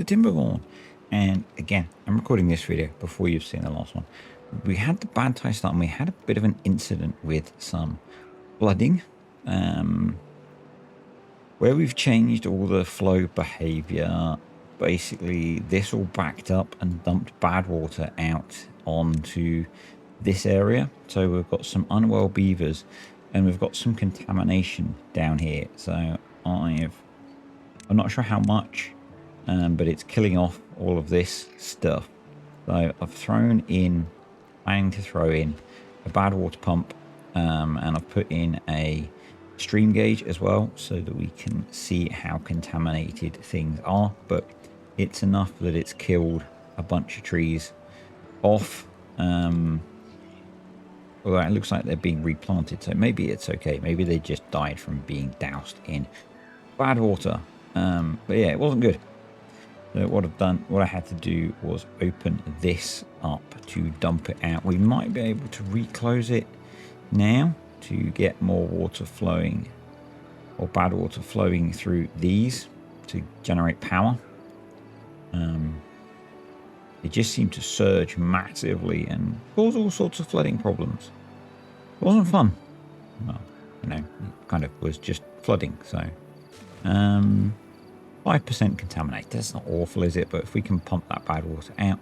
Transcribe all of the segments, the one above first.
Timberborn. And again, I'm recording this video before you've seen the last one. We had the bad tie start and we had a bit of an incident with some flooding. Where we've changed all the flow behavior, basically this all backed up and dumped bad water out onto this area. So we've got some unwell beavers and we've got some contamination down here. So I'm not sure how much, but it's killing off all of this stuff. So I've thrown in, planning to throw in a bad water pump, and I've put in a stream gauge as well so that we can see how contaminated things are, but it's enough that it's killed a bunch of trees off. Although it looks like they're being replanted, so maybe it's okay. Maybe they just died from being doused in bad water. But yeah, it wasn't good. So what I had to do was open this up to dump it out. We might be able to reclose it now to get more water flowing, or bad water flowing through these to generate power. It just seemed to surge massively and cause all sorts of flooding problems. It wasn't fun. Well, you know, it kind of was just flooding. So 5% contaminated. That's not awful, is it? But if we can pump that bad water out,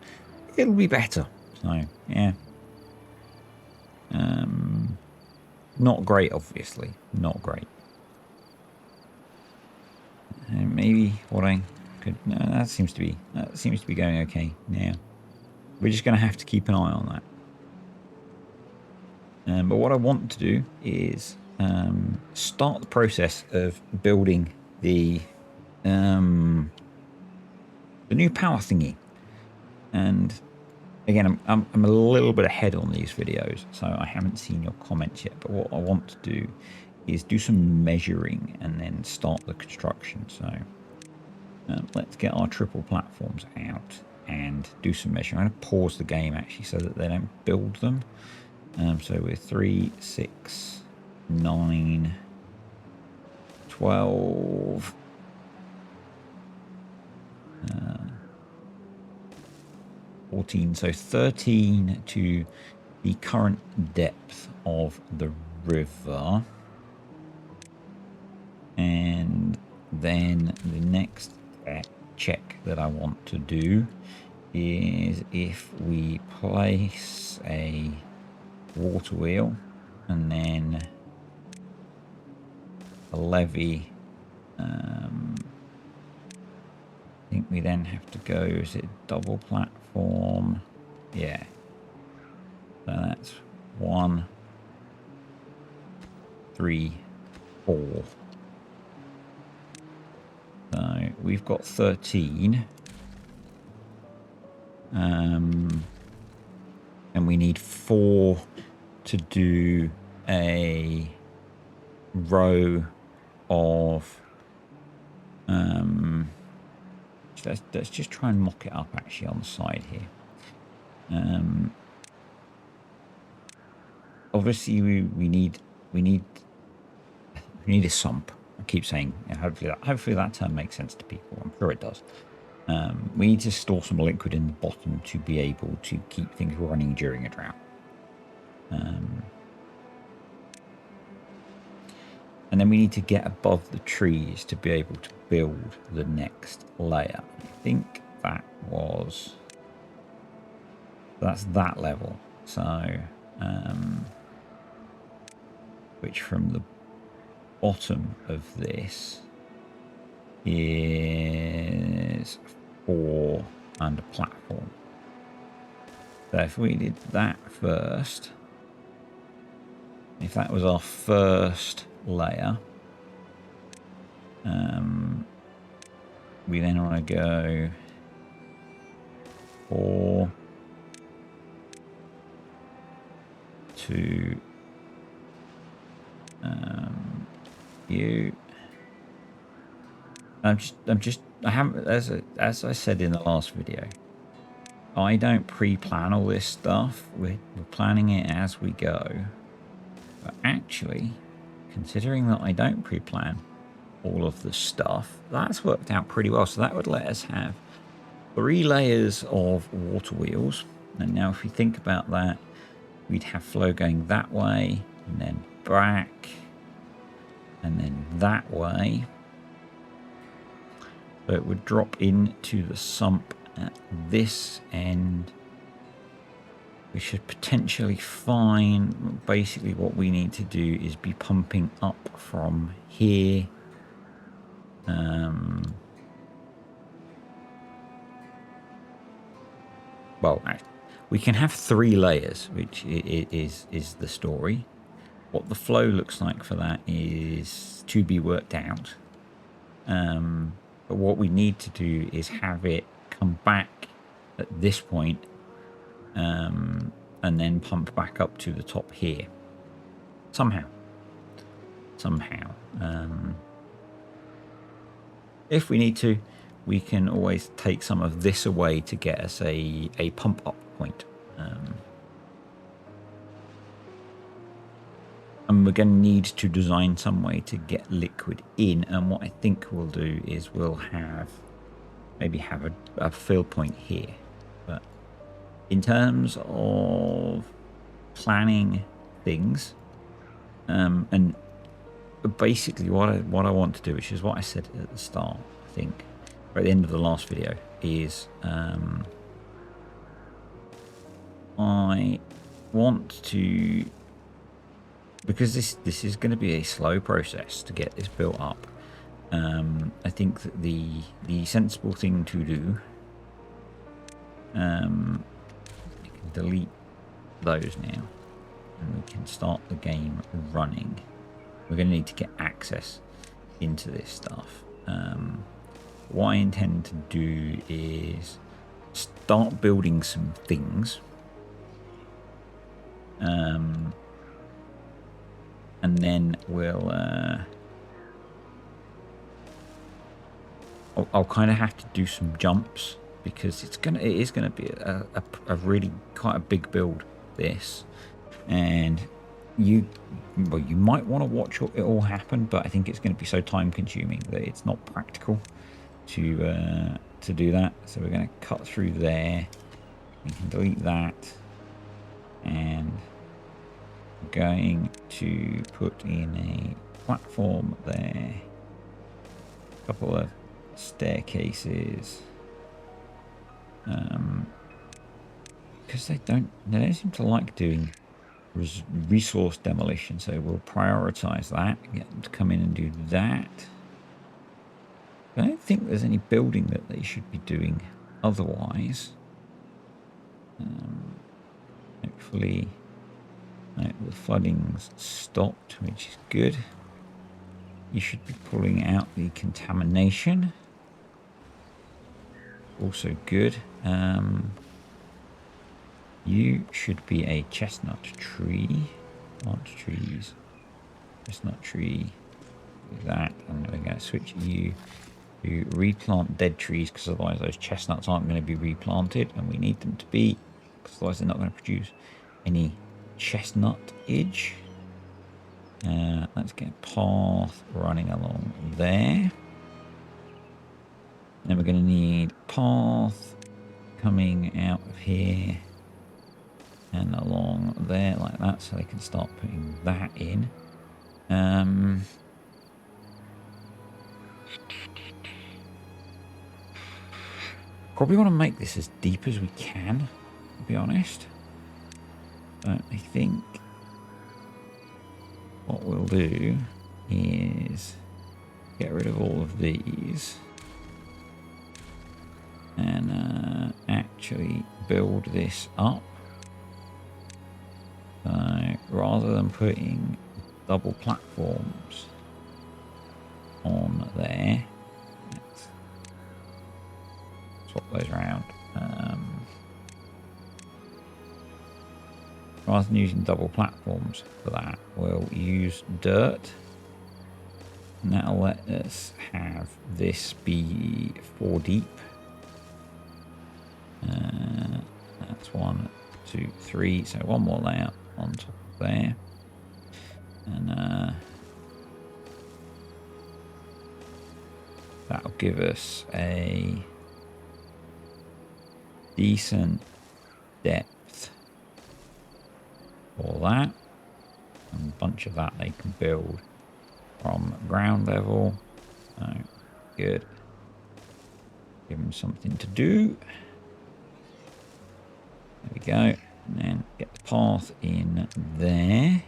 it'll be better. So yeah. Not great, obviously. Not great. And maybe what I could... No, that seems to be going okay now. We're just going to have to keep an eye on that. But what I want to do is start the process of building the new power thingy. And again, I'm a little bit ahead on these videos, so I haven't seen your comments yet. But what I want to do is do some measuring and then start the construction. So let's get our triple platforms out and do some measuring. I'm going to pause the game actually so that they don't build them. So we're 3, 6, 9, 12. 14, so 13 to the current depth of the river. And then the next check that I want to do is if we place a water wheel and then a levee, I think we then have to go, is it double platform? Yeah. So that's 1, 3, 4. So we've got 13. And we need 4 to do a row of let's just try and mock it up actually on the side here. Obviously we need a sump. I keep saying, you know, hopefully that term makes sense to people. I'm sure it does. We need to store some liquid in the bottom to be able to keep things running during a drought. And then we need to get above the trees to be able to build the next layer. I think that's that level. So, which from the bottom of this is 4 and a platform. So if we did that first, if that was our first layer, we then want to go 4 to you. I haven't, as I said in the last video, I don't pre-plan all this stuff. We're planning it as we go. But actually, considering that I don't pre-plan all of the stuff, that's worked out pretty well. So that would let us have 3 layers of water wheels. And now if we think about that, we'd have flow going that way and then back and then that way. So it would drop into the sump at this end. We should potentially find, basically what we need to do is be pumping up from here. Well, we can have 3 layers, which is the story. What the flow looks like for that is to be worked out. But what we need to do is have it come back at this point, and then pump back up to the top here. Somehow. If we need to, we can always take some of this away to get us a pump up point. And we're going to need to design some way to get liquid in. And what I think we'll do is we'll maybe have a fill point here. But in terms of planning things, and basically what I want to do, which is what I said at the start, I think, or at the end of the last video, is I want to, because this is going to be a slow process to get this built up. I think that the sensible thing to do, we can delete those now, and we can start the game running. We're going to need to get access into this stuff. What I intend to do is start building some things. And then we'll I'll kind of have to do some jumps, because it is gonna be a really quite a big build, this, and you might want to watch it all happen, but I think it's going to be so time consuming that it's not practical to do that. So we're going to cut through there. We can delete that, and I'm going to put in a platform there, a couple of staircases, because they don't seem to like doing resource demolition, so we'll prioritize that, get them to come in and do that. I don't think there's any building that they should be doing otherwise. Hopefully the flooding's stopped, which is good. You should be pulling out the contamination, also good. You should be a chestnut tree. Plant trees. Chestnut tree. Do that. And then we're going to switch you to replant dead trees, because otherwise those chestnuts aren't going to be replanted. And we need them to be, because otherwise they're not going to produce any chestnutage. Let's get a path running along there. Then we're going to need path coming out of here and along there like that, so they can start putting that in. Probably want to make this as deep as we can, to be honest. But I think what we'll do is get rid of all of these and actually build this up. So rather than putting double platforms on there, let's swap those around. Rather than using double platforms for that, we'll use dirt, and that'll let us have this be 4 deep. That's 1, 2, 3, so one more layer on top of there, and that'll give us a decent depth for that. And a bunch of that they can build from ground level. So good. Give them something to do. There we go. And then get the path in there.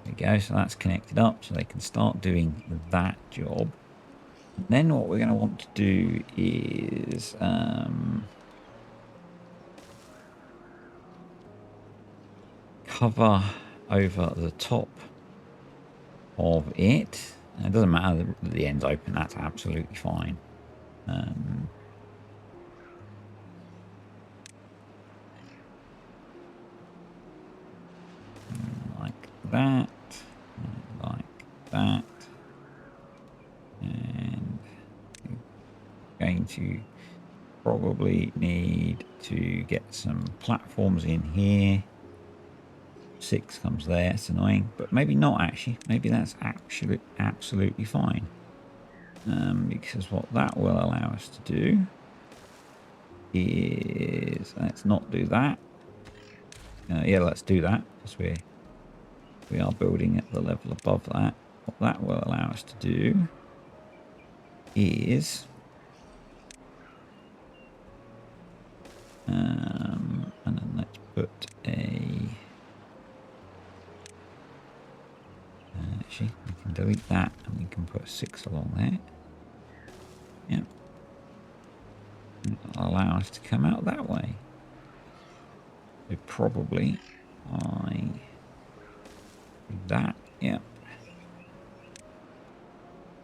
There we go. So that's connected up so they can start doing that job. And then what we're going to want to do is cover over the top of it. It doesn't matter that the end's open, that's absolutely fine. Like that, like that. And we're going to probably need to get some platforms in here. 6 comes there, it's annoying, but maybe not actually. Maybe that's actually absolutely fine. Because what that will allow us to do is, let's not do that. Yeah, let's do that because we are building at the level above that. What that will allow us to do is and then let's put a actually we can delete that and we can put 6 along there. Yep. And it'll allow us to come out that way. So probably I do that, yep.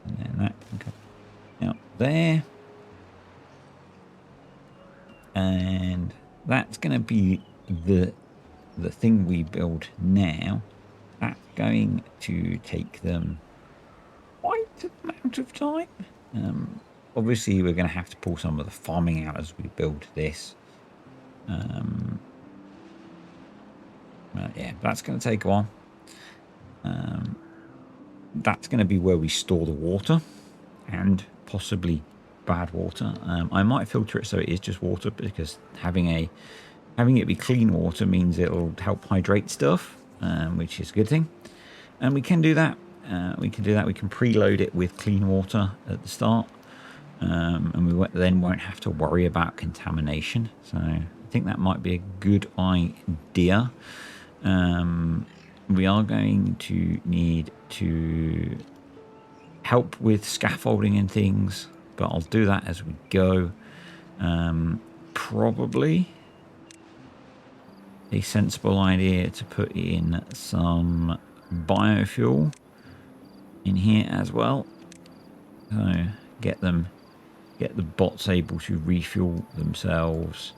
And then that can come out there. And that's going to be the thing we build now. That's going to take them quite an amount of time. Obviously, we're going to have to pull some of the farming out as we build this. Yeah, that's going to take a while. That's going to be where we store the water and possibly bad water. I might filter it so it is just water because having it be clean water means it'll help hydrate stuff, which is a good thing. And we can do that. We can preload it with clean water at the start, and we then won't have to worry about contamination. So I think that might be a good idea. We are going to need to help with scaffolding and things, but I'll do that as we go. Probably a sensible idea to put in some biofuel in here as well. So get the bots able to refuel themselves,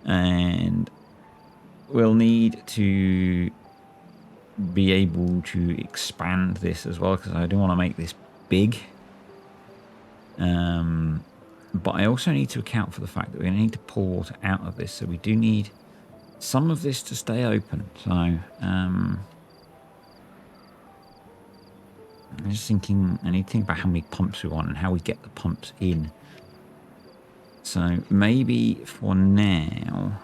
and we'll need to be able to expand this as well because I don't want to make this big. But I also need to account for the fact that we're going to need to pull water out of this, so we do need some of this to stay open. So I'm just thinking, I need to think about how many pumps we want and how we get the pumps in. So maybe for now,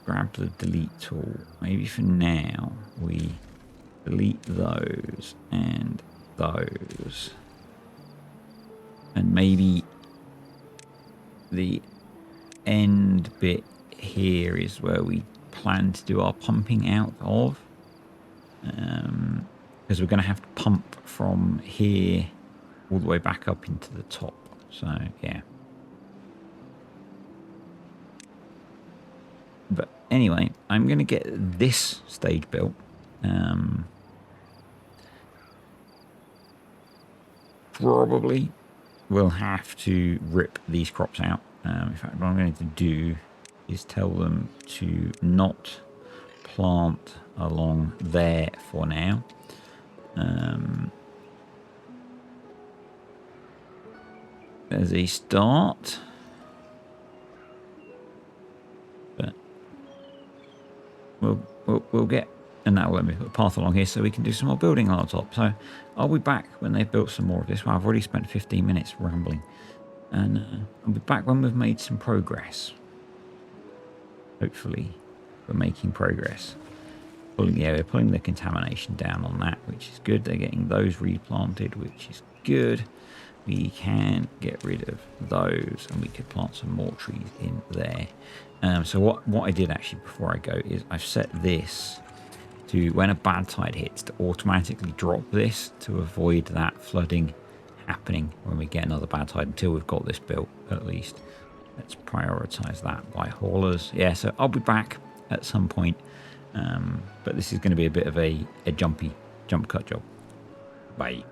grab the delete tool. Maybe for now we delete those and those. And maybe the end bit here is where we plan to do our pumping out of. Because we're going to have to pump from here all the way back up into the top. So, yeah. But anyway, I'm going to get this stage built. Probably we'll have to rip these crops out. In fact, what I'm going to do is tell them to not plant along there for now. As a start. But we'll get, and that will let me put a path along here so we can do some more building on the top. So I'll be back when they've built some more of this. Well, I've already spent 15 minutes rambling. And I'll be back when we've made some progress. Hopefully we're making progress. We're pulling the contamination down on that, which is good. They're getting those replanted, which is good. We can get rid of those, and we could plant some more trees in there. So what I did actually before I go is I've set this to, when a bad tide hits, to automatically drop this to avoid that flooding happening when we get another bad tide, until we've got this built at least. Let's prioritize that by haulers. Yeah, so I'll be back at some point, but this is going to be a bit of a jump cut job. Bye.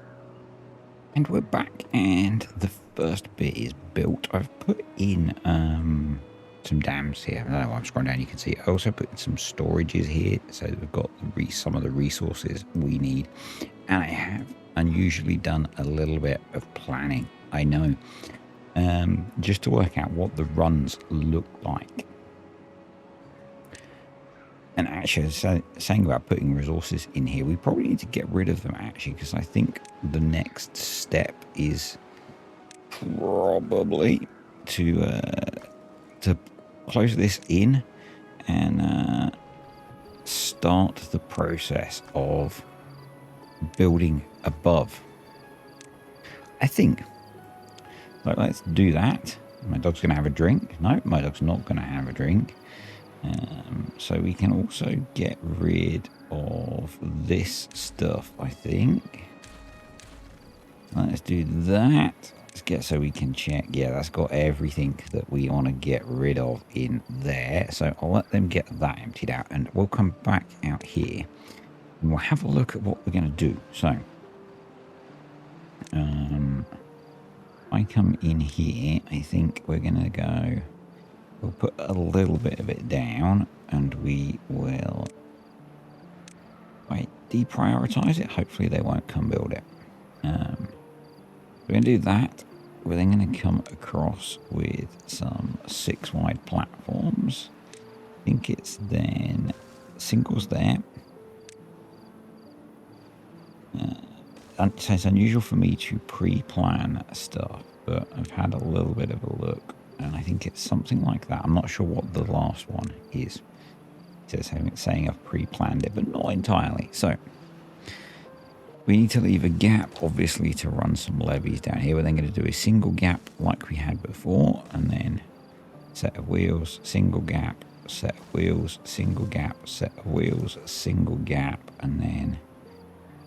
And we're back, and the first bit is built. I've put in some dams here. I don't know, I'm scrolling down, you can see. I also put in some storages here, so we've got some of the resources we need. And I have unusually done a little bit of planning, I know, just to work out what the runs look like. And actually, saying about putting resources in here, we probably need to get rid of them, actually, because I think the next step is probably to close this in and start the process of building above. I think. So let's do that. My dog's going to have a drink. No, my dog's not going to have a drink. So we can also get rid of this stuff, I think. Let's do that. Let's get, so we can check. Yeah, that's got everything that we want to get rid of in there. So I'll let them get that emptied out, and we'll come back out here and we'll have a look at what we're going to do. So I come in here, I think we're going to go, we'll put a little bit of it down, and we will deprioritize it. Hopefully they won't come build it. We're going to do that. We're then going to come across with some 6 wide platforms. I think it's then singles there. So it's unusual for me to pre-plan stuff, but I've had a little bit of a look, and I think it's something like that. I'm not sure what the last one is. It's saying I've pre-planned it, but not entirely. So we need to leave a gap, obviously, to run some levees down here. We're then going to do a single gap like we had before, and then set of wheels, single gap, set of wheels, single gap, set of wheels, single gap, and then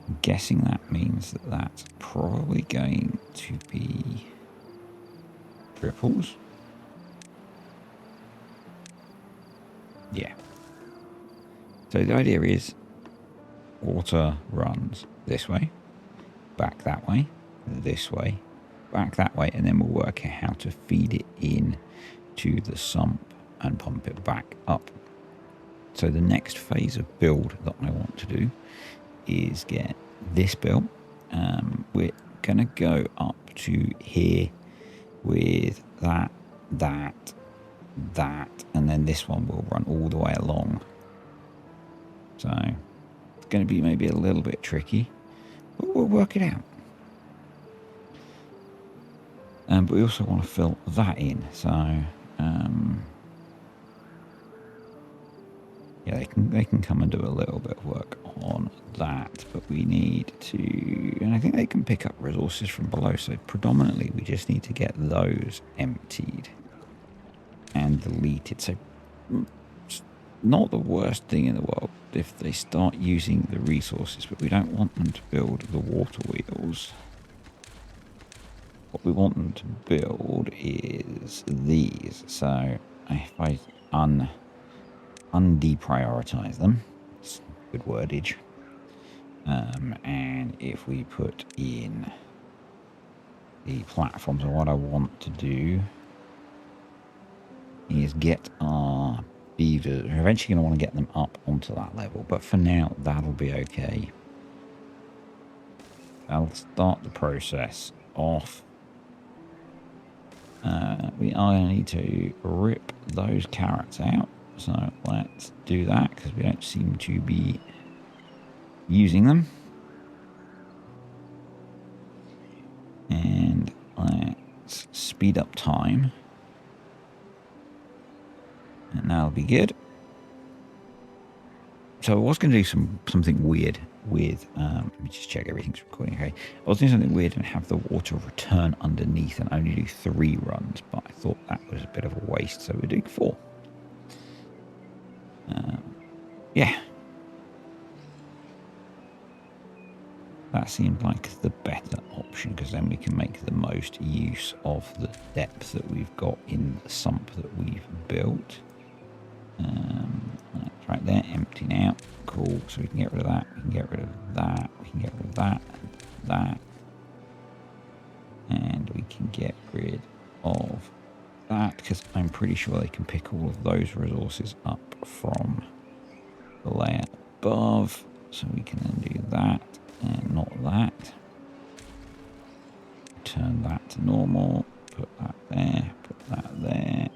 I'm guessing that means that that's probably going to be triples. Yeah. So the idea is water runs this way, back that way, this way, back that way, and then we'll work out how to feed it in to the sump and pump it back up. So the next phase of build that I want to do is get this built. We're going to go up to here with that, and then this one will run all the way along. So it's going to be maybe a little bit tricky, but we'll work it out. But we also want to fill that in. So yeah, they can come and do a little bit of work on that, but we need to, and I think they can pick up resources from below. So predominantly we just need to get those emptied and deleted. So it's not the worst thing in the world if they start using the resources, but we don't want them to build the water wheels. What we want them to build is these. So if I undeprioritize them, it's good wordage, and if we put in the platforms, and what I want to do is get our beavers. We're eventually going to want to get them up onto that level, but for now that'll be okay. I'll start the process off. We are going to need to rip those carrots out, so let's do that because we don't seem to be using them. And let's speed speed up time. And that'll be good. So I was going to do something weird with, let me just check everything's recording okay. I was doing something weird and have the water return underneath and only do 3 runs, but I thought that was a bit of a waste, so we're doing 4. Yeah. That seemed like the better option, because then we can make the most use of the depth that we've got in the sump that we've built. That's right there, empty now. Cool, so we can get rid of that, we can get rid of that, we can get rid of that, that. And we can get rid of that, because I'm pretty sure they can pick all of those resources up from the layer above. So we can then do that, and not that. Turn that to normal, put that there, put that there.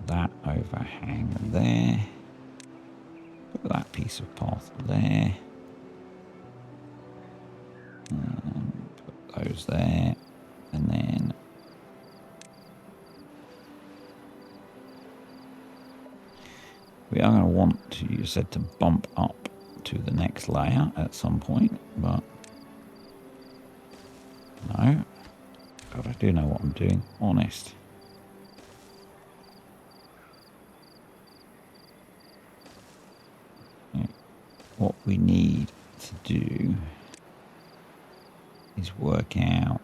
That overhang there, put that piece of path there, put those there, and then we are going to want to, you said, to bump up to the next layer at some point, but no. God, I do know what I'm doing, honest. What we need to do is work out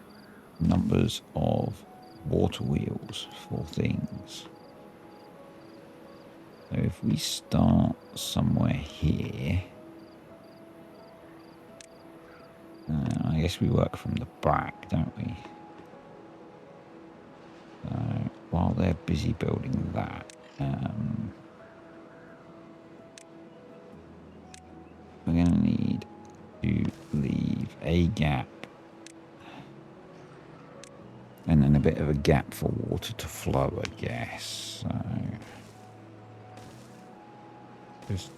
numbers of water wheels for things. So if we start somewhere here, I guess we work from the back, don't we? So while they're busy building that, we're going to need to leave a gap and then a bit of a gap for water to flow, I guess. So just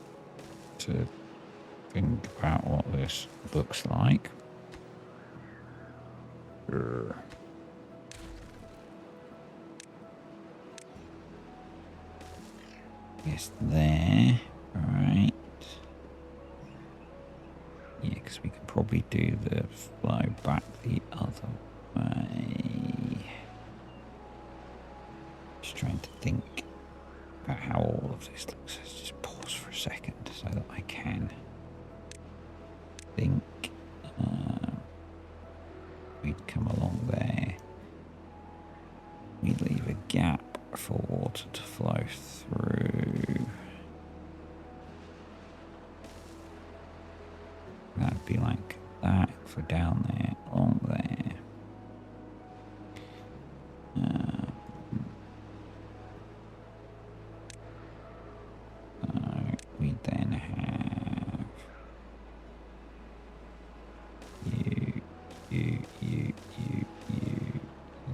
to think about what this looks like. Yes, there. Right. Yeah, because we could probably do the flow back the other way. Just trying to think about how all of this looks. Let's just pause for a second so that I can think. We'd come along there. We'd leave a gap for water to flow through. That'd be like that for down there, along there. So we then have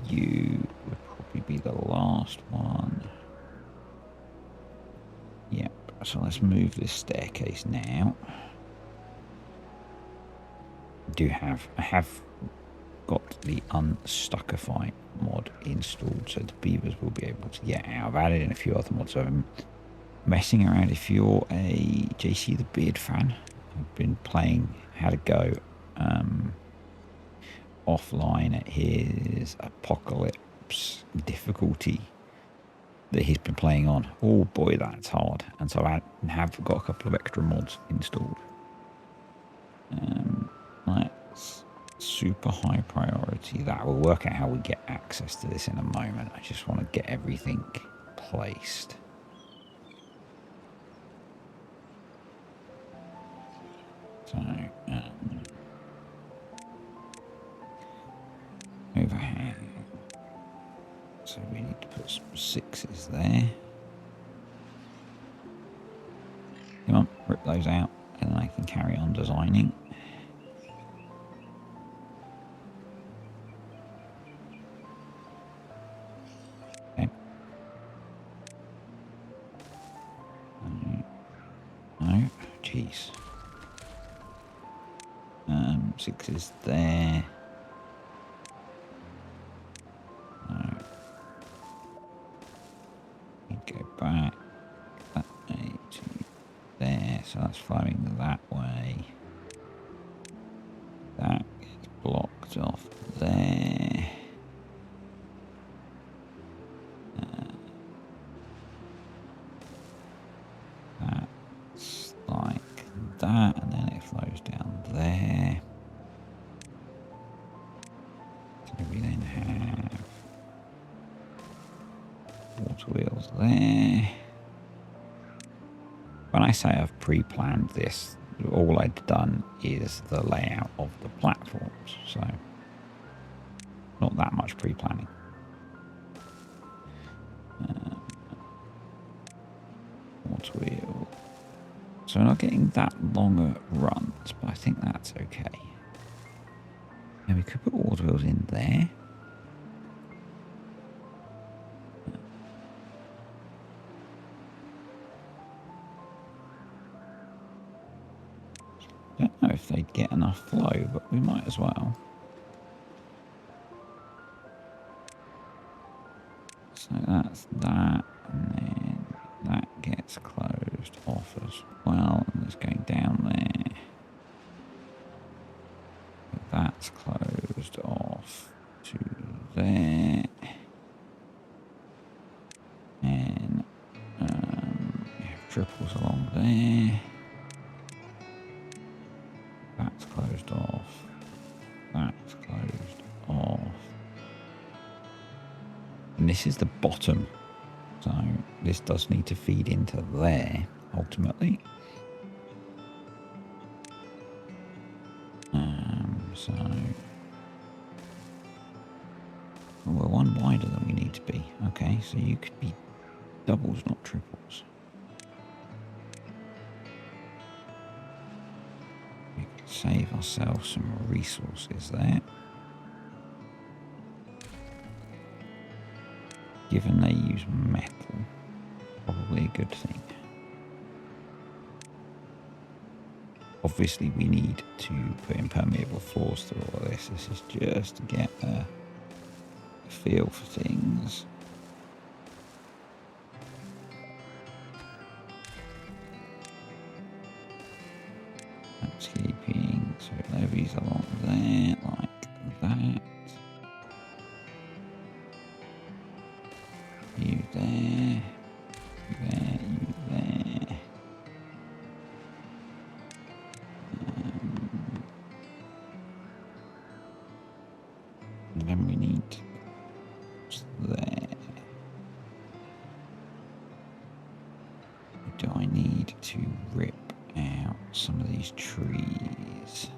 you would probably be the last one. Yep, so let's move this staircase now. I have got the unstuckify mod installed, so the beavers will be able to get out. I've added in a few other mods, so I'm messing around. If you're a JC the Beard fan, I've been playing, had a go offline at his Apocalypse difficulty that he's been playing on. Oh boy, that's hard. And so I have got a couple of extra mods installed. That's super high priority. That will work out how we get access to this in a moment. I just want to get everything placed. So overhang. So we need to put some 6s there. Come on, rip those out, and then I can carry on designing. Okay. No, jeez. 6s there. there, so that's flowing that way. That gets blocked off there. That's like that, and then it flows down there. So we then have water wheels there. When I say I've pre-planned this, all I'd done is the layout of the platforms, so not that much pre-planning. Water wheel. So we're not getting that longer runs, but I think that's okay. Now we could put water wheels in there. I don't know if they'd get enough flow, but we might as well. So that's that, and then that gets closed off as well, and it's going down there. That's closed off to there. And we have triples along there. That's closed off. That's closed off. And this is the bottom. So this does need to feed into there, ultimately. So we're one wider than we need to be. Okay, so you could be doubles, not triples. We could save ourselves some resources there. Given they use metal, probably a good thing. Obviously, we need to put impermeable floors through all of this. This is just to get a feel for things. Landscaping, so levees along there, like that. You there, you there, you there. And then we need there. Do I need to rip out some of these trees?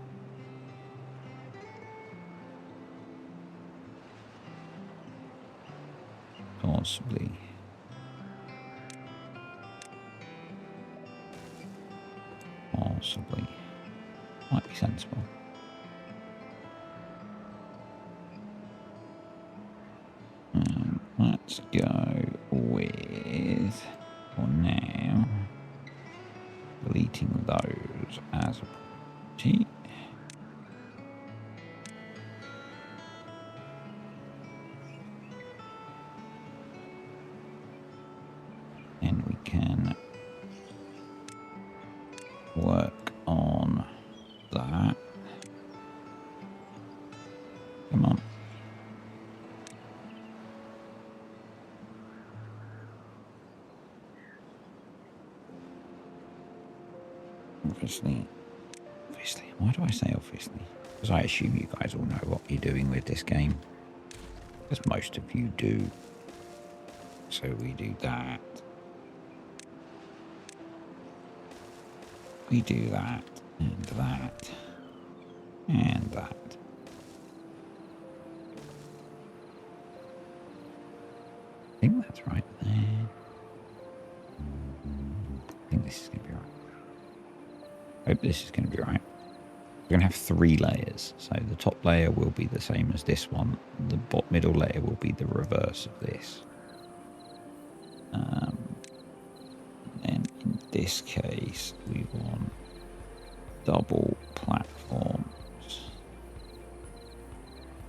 Possibly. Possibly. Might be sensible. Let's go with, for now, deleting those as a property. And we can work on that. Come on. Obviously, why do I say obviously? Because I assume you guys all know what you're doing with this game. Because most of you do. So we do that. We do that, and that, and that. I think that's right there. I think this is going to be right. I hope this is going to be right. We're going to have 3 layers. So the top layer will be the same as this one. The middle layer will be the reverse of this. And in this case, we want double platforms.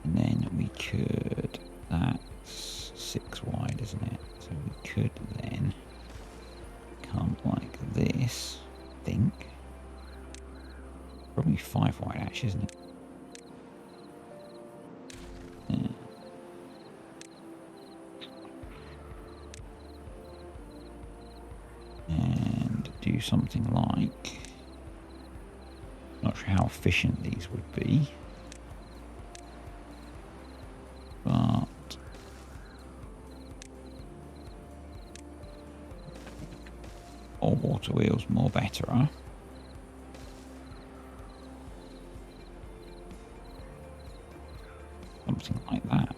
And then we could, that's 6 wide, isn't it? So we could then come like this. 5 wide actually, isn't it? Yeah. And do something like, not sure how efficient these would be, but more water wheels, more better, huh? Something like that.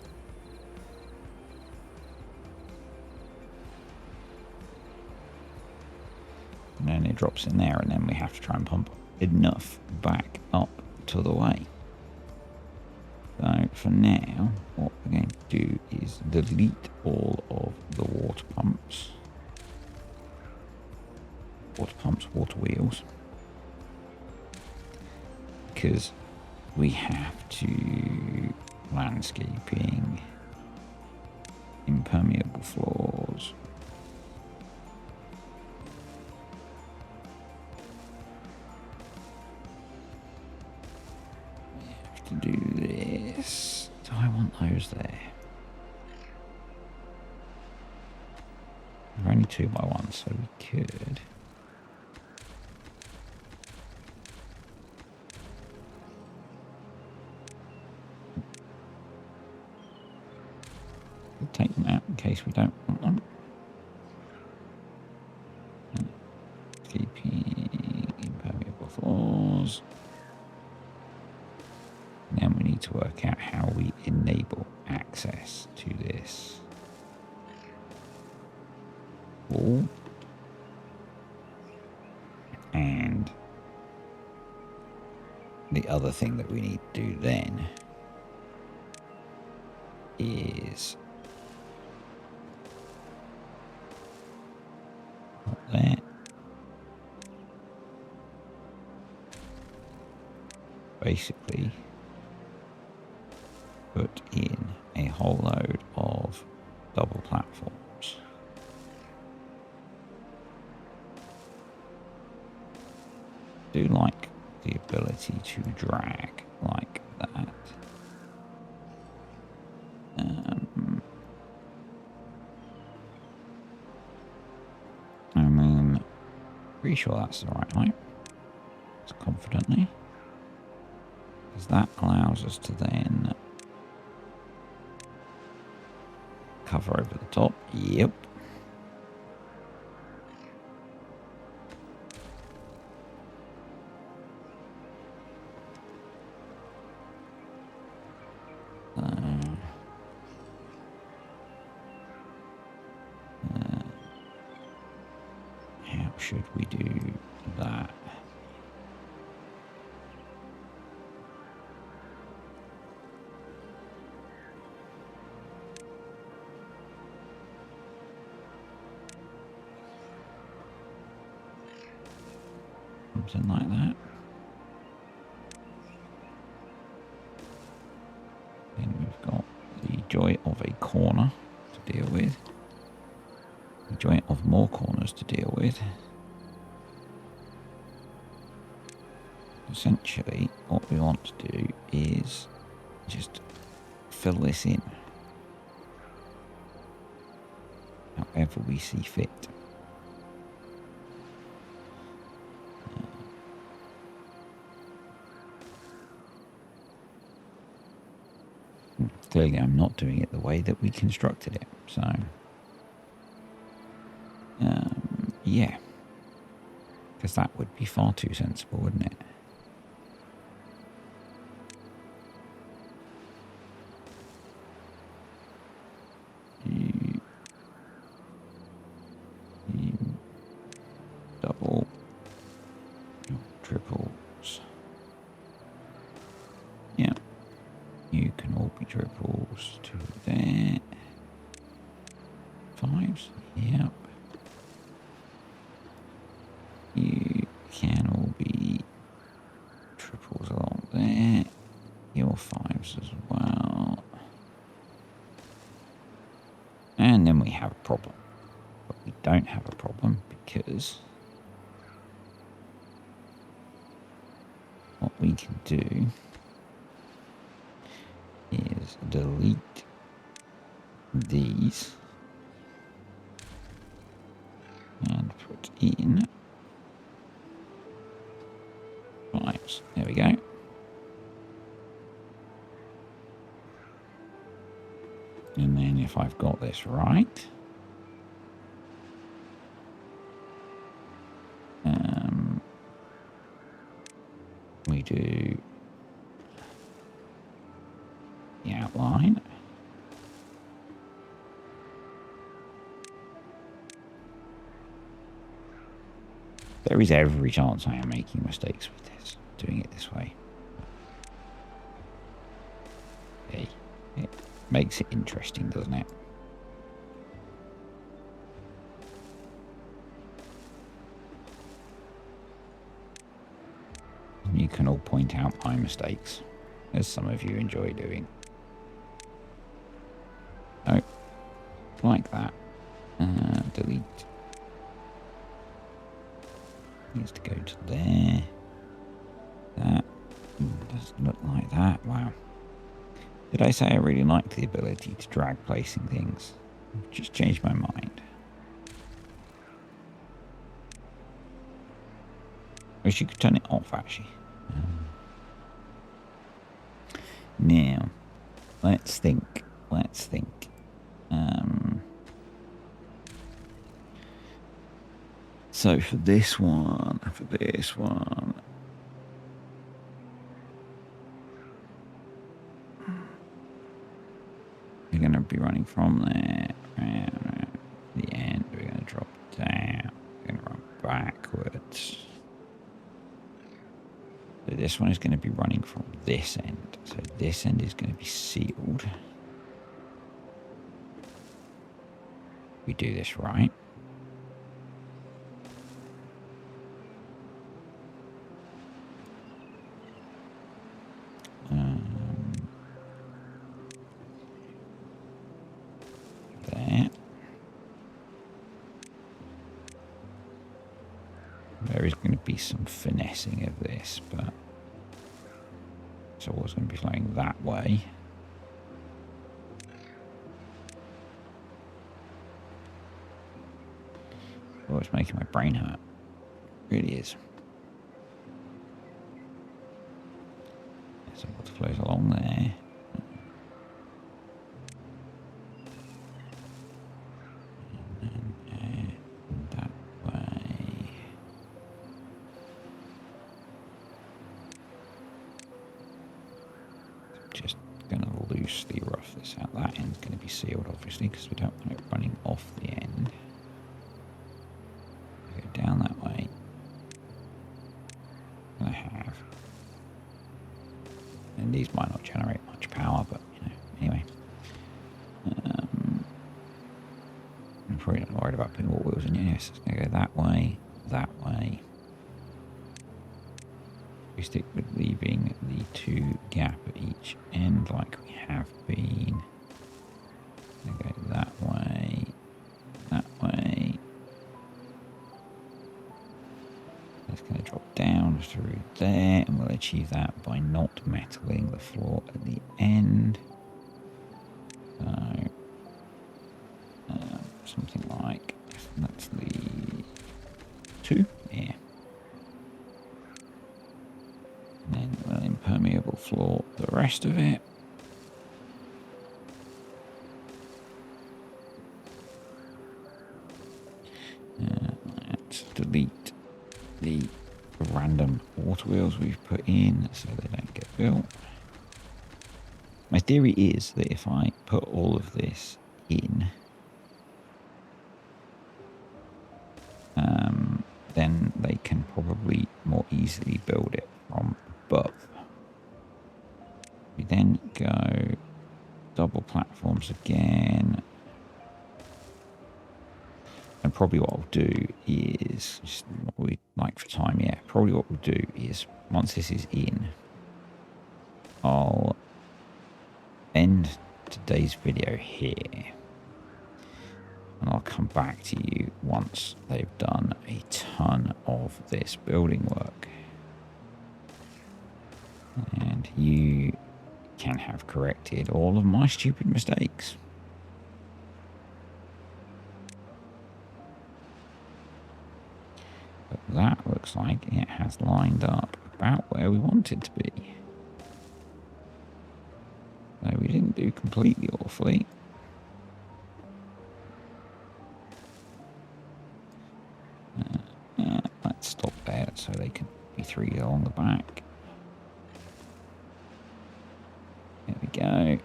And then it drops in there, and then we have to try and pump enough back up to the way. So for now, what we're going to do is delete all of the water pumps, water wheels, because we have to landscaping, impermeable floors. To do this, do I want those there? They're only 2x1, so we could. Take them out in case we don't want them. Keeping impermeable floors. Then we need to work out how we enable access to this wall. And the other thing that we need to do then is there. Basically put in a whole load of double platforms. Do like the ability to drag like that. I mean, pretty sure that's the right height. It's confidently. Because that allows us to then cover over the top. Yep. How should we do that? Something like that. Then we've got the joy of a corner to deal with. The joy of more corners to deal with. Essentially, what we want to do is just fill this in however we see fit. Clearly, I'm not doing it the way that we constructed it, so yeah, because that would be far too sensible, wouldn't it? Double, triples. Yeah, you can all be triples to there. 5s, yep. You can all be triples along there. Your 5s as well. And then we have a problem. But we don't have a problem because what we can do is delete these and put in pipes. There we go. And then if I've got this right, we do the outline. There is every chance I am making mistakes with this, doing it this way. Hey, it makes it interesting, doesn't it? You can all point out my mistakes, as some of you enjoy doing. Oh, like that. Delete. Needs to go to there. That doesn't look like that. Wow. Did I say I really liked the ability to drag placing things? I've just changed my mind. Wish you could turn it off, actually. Now, let's think. Let's think. So for this one, we're going to be running from there. The end, we're going to drop down. We're going to run backwards. So this one is going to be running from this end. So this end is going to be sealed. We do this right. There. There is going to be some finessing of this, but it's always going to be flowing that way. Oh, it's making my brain hurt. It really is. So what flows along there. And that way. Just going to loosely rough this out. That end's going to be sealed, obviously, because we don't want it running off the end. Go down that way. I have. And these might not generate much power, but, you know, anyway. I'm probably not worried about putting all wheels in. Yes, it's going to go that way, that way. We stick with leaving the 2 gap at each end like we have been. Go that way, that way. It's going to drop down through there, and we'll achieve that by not metaling the floor at the end. So, something like, that's the 2, yeah. And then we'll impermeable floor the rest of it. Let's delete the random water wheels we've put in so they don't get built. My theory is that if I put all of this in, then they can probably more easily build it from above. We then go double platforms again. And probably what I'll do is, just what we like for time, yeah, probably what we'll do is, once this is in, I'll end today's video here. And I'll come back to you once they've done a ton of this building work. And you can have corrected all of my stupid mistakes. But that looks like it has lined up about where we want it to be. So we didn't do completely awfully. Let's stop there so they can be 3 along the back. There we go.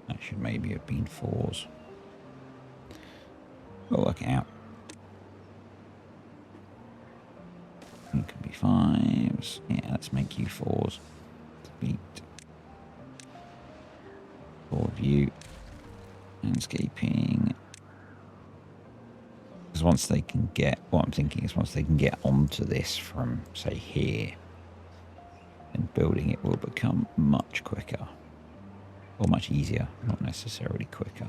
That should maybe have been 4s. We'll work it out. You can be 5s. Yeah, let's make you 4s. Delete. 4 view. Landscaping. Because once they can get, what I'm thinking is once they can get onto this from, say, here, then building it will become much quicker. Or much easier, not necessarily quicker.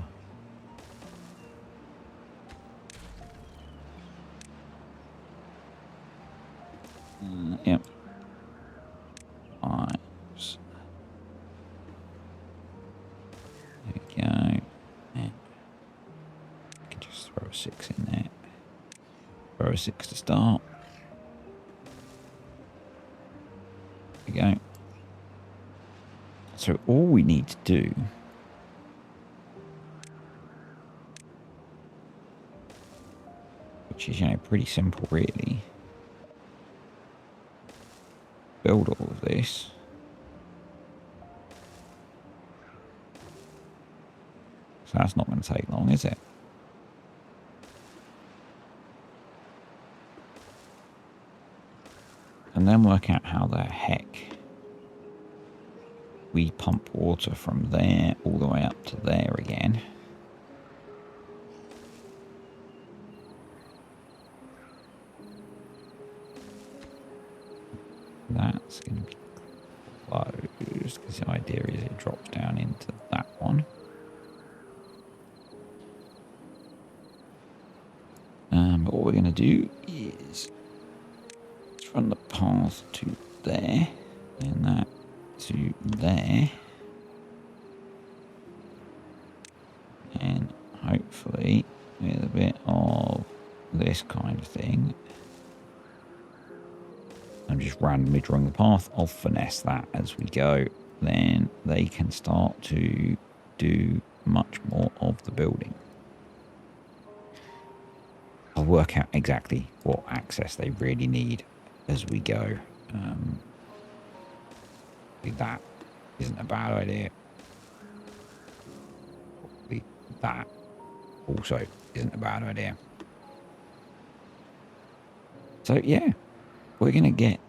Yep. 5s. There we go. And I can just throw a 6 in there. Throw a 6 to start. There we go. So all we need to do which is, you know, pretty simple really. Build all of this. So that's not going to take long, is it? And then work out how the heck we pump water from there all the way up to there again. That's going to be closed because the idea is it drops down into that one. But what we're going to do is let's run the path to there and that to there. And hopefully with a bit of this kind of thing, I'm just randomly drawing the path. I'll finesse that as we go. Then they can start to do much more of the building. I'll work out exactly what access they really need as we go. That isn't a bad idea. That also isn't a bad idea. So yeah, we're going to get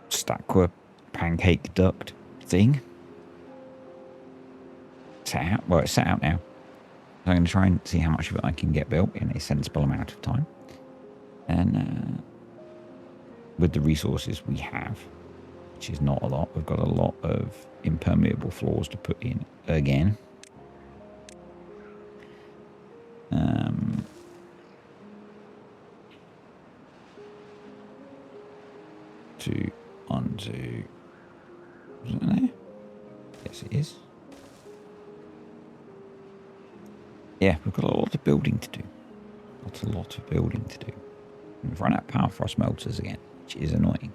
Stackworth pancake duct thing set out. Well, it's set out now. So I'm going to try and see how much of it I can get built in a sensible amount of time. And with the resources we have, which is not a lot, we've got a lot of impermeable floors to put in again. Onto, is it there? Yes, it is. Yeah, we've got a lot of building to do. A lot of building to do. And we've run out of power for our smelters again, which is annoying.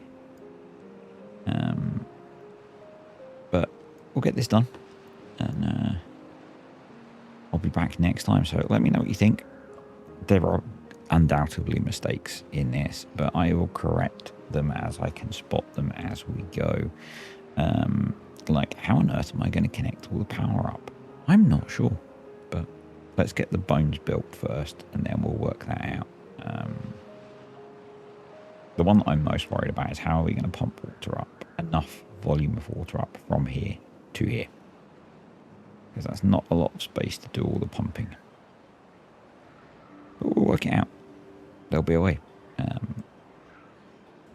But we'll get this done. And I'll be back next time. So let me know what you think. There are undoubtedly mistakes in this, but I will correct them as I can spot them as we go. Like, how on earth am I going to connect all the power up? I'm not sure, but let's get the bones built first and then we'll work that out. The one that I'm most worried about is how are we going to pump water up, enough volume of water up from here to here, because that's not a lot of space to do all the pumping. But we'll work it out. There'll be a way.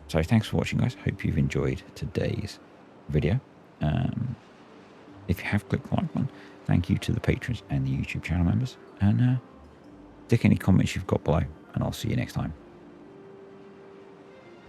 So thanks for watching, guys. Hope you've enjoyed today's video. If you have, click the like button. Thank you to the patrons and the YouTube channel members. And Stick any comments you've got below, and I'll see you next time.